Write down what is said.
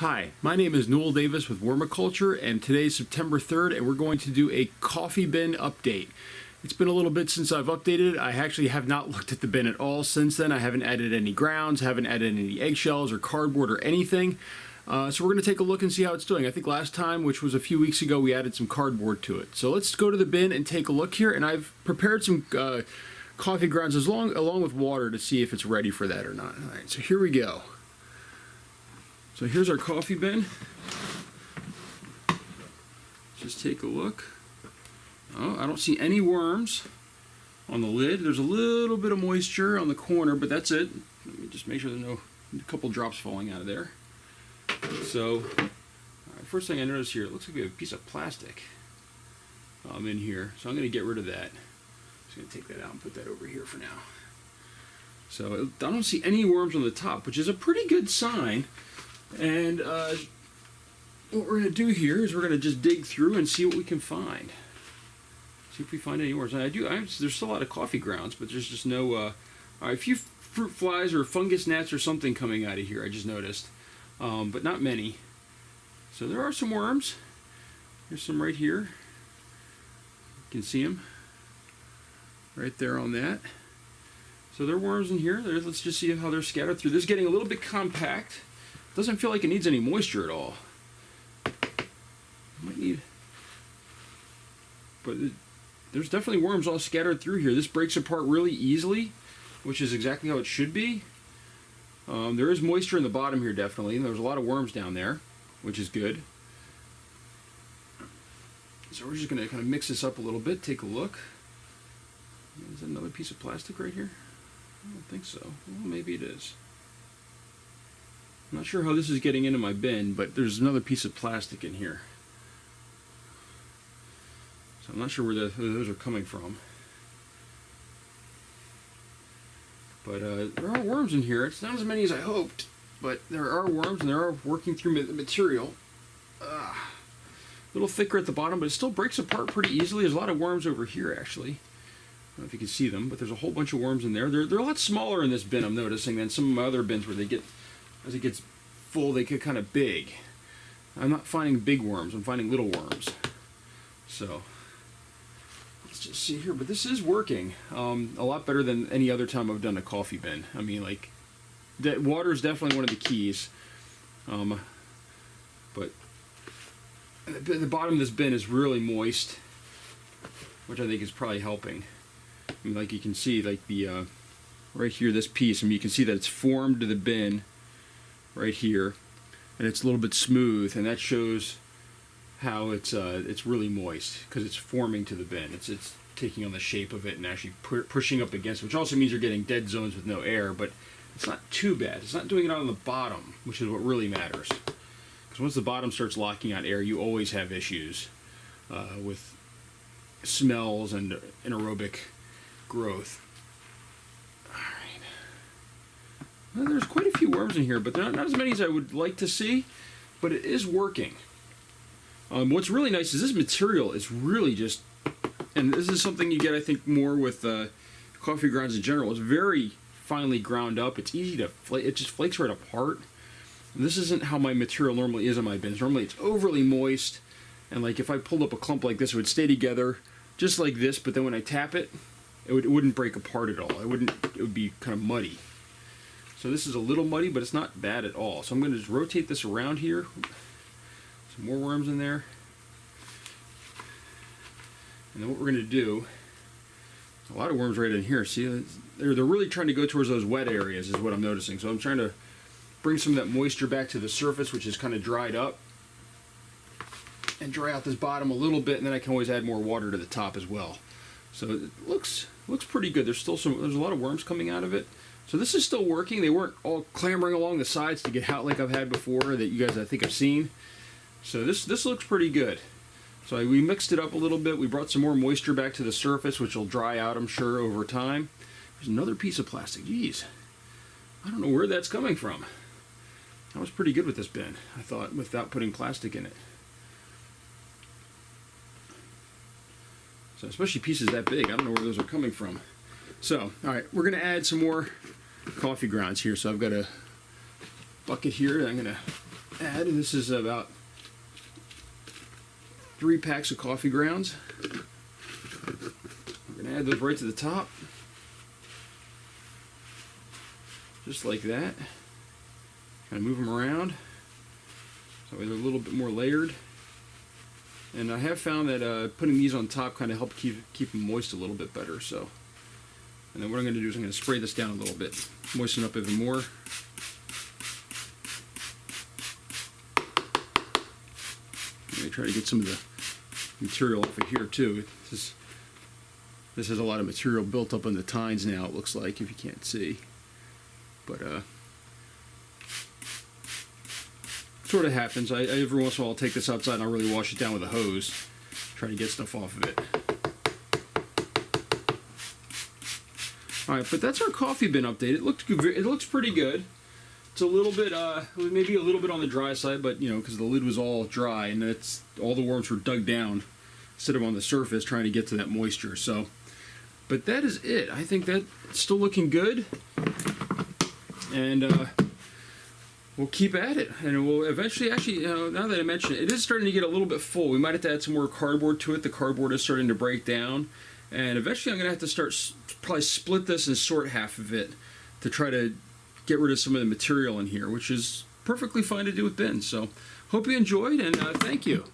Hi, my name is Newell Davis with Wormiculture, and today's September 3rd, and we're going to do a coffee bin update. It's been a little bit since I've updated it. I actually have not looked at the bin at all since then. I haven't added any grounds, haven't added any eggshells or cardboard or anything. So we're going to take a look and see how it's doing. I think last time, which was a few weeks ago, we added some cardboard to it. So let's go to the bin and take a look here, and I've prepared some coffee grounds along with water to see if it's ready for that or not. All right, so here we go. So here's our coffee bin. Just take a look. Oh, I don't see any worms on the lid. There's a little bit of moisture on the corner, but that's it. Let me just make sure there's a couple drops falling out of there. So, first thing I notice here, it looks like we have a piece of plastic in here. So I'm going to get rid of that. Just going to take that out and put that over here for now. So I don't see any worms on the top, which is a pretty good sign. And what we're going to do here is we're going to just dig through and see what we can find. See if we find any worms. And there's still a lot of coffee grounds, but there's just no, a few fruit flies or fungus gnats or something coming out of here, I just noticed. But not many. So there are some worms. There's some right here. You can see them right there on that. So there are worms in here. Let's just see how they're scattered through. This is getting a little bit compact. Doesn't feel like it needs any moisture at all. Might need, but there's definitely worms all scattered through here. This breaks apart really easily, which is exactly how it should be. There is moisture in the bottom here, definitely. There's a lot of worms down there, which is good. So we're just going to kind of mix this up a little bit, take a look. Is that another piece of plastic right here? I don't think so. Well, maybe it is. I'm not sure how this is getting into my bin, but there's another piece of plastic in here. So I'm not sure where those are coming from. But there are worms in here. It's not as many as I hoped, but there are worms and they are working through the material. A little thicker at the bottom, but it still breaks apart pretty easily. There's a lot of worms over here, actually. I don't know if you can see them, but there's a whole bunch of worms in there. They're a lot smaller in this bin, I'm noticing, than some of my other bins where they get, as it gets full, they get kind of big. I'm not finding big worms, I'm finding little worms. So, let's just see here, but this is working a lot better than any other time I've done a coffee bin. I mean, like, water is definitely one of the keys. But the bottom of this bin is really moist, which I think is probably helping. I mean, like you can see, like the right here, this piece, I mean, you can see that it's formed to the bin right here, and it's a little bit smooth, and that shows how it's really moist because it's forming to the bin. It's taking on the shape of it and actually pushing up against it, which also means you're getting dead zones with no air, but it's not too bad. It's not doing it on the bottom, which is what really matters. Because once the bottom starts locking out air, you always have issues with smells and anaerobic growth. Alright. Well, there's quite a few worms in here, but not as many as I would like to see, but it is working. What's really nice is this material is really just, and this is something you get, I think, more with coffee grounds in general. It's very finely ground up. It's easy to flake. It just flakes right apart. And this isn't how my material normally is in my bins. Normally it's overly moist, and like if I pulled up a clump like this, it would stay together just like this, but then when I tap it, it wouldn't break apart at all. It would be kind of muddy. So this is a little muddy, but it's not bad at all. So I'm going to just rotate this around here. Some more worms in there. And then what we're going to do, a lot of worms right in here. See, they're really trying to go towards those wet areas is what I'm noticing. So I'm trying to bring some of that moisture back to the surface, which is kind of dried up, and dry out this bottom a little bit, and then I can always add more water to the top as well. So it looks pretty good. There's a lot of worms coming out of it. So this is still working. They weren't all clambering along the sides to get out like I've had before that you guys I think have seen. So this looks pretty good. So we mixed it up a little bit. We brought some more moisture back to the surface, which will dry out, I'm sure, over time. There's another piece of plastic. Jeez. I don't know where that's coming from. That was pretty good with this bin, I thought, without putting plastic in it. So especially pieces that big, I don't know where those are coming from. So, alright, we're going to add some more coffee grounds here. So I've got a bucket here that I'm going to add, and this is about 3 packs of coffee grounds. We're going to add those right to the top. Just like that. Kind of move them around. So they're a little bit more layered. And I have found that putting these on top kind of helps keep them moist a little bit better. So, and then what I'm going to do is I'm going to spray this down a little bit, moisten up even more. I'm going to try to get some of the material off of here too. This has a lot of material built up on the tines now, it looks like, if you can't see. But sort of happens. I every once in a while I'll take this outside and I'll really wash it down with a hose, try to get stuff off of it. Alright, but that's our coffee bin update. It looks pretty good. It's a little bit, maybe a little bit on the dry side, but you know, because the lid was all dry and that's all the worms were dug down instead of on the surface trying to get to that moisture. So, but that is it. I think that's still looking good, and we'll keep at it, and we'll eventually, actually, now that I mention it, it is starting to get a little bit full. We might have to add some more cardboard to it. The cardboard is starting to break down, and eventually I'm going to have to start probably split this and sort half of it to try to get rid of some of the material in here, which is perfectly fine to do with bins. So hope you enjoyed, and thank you.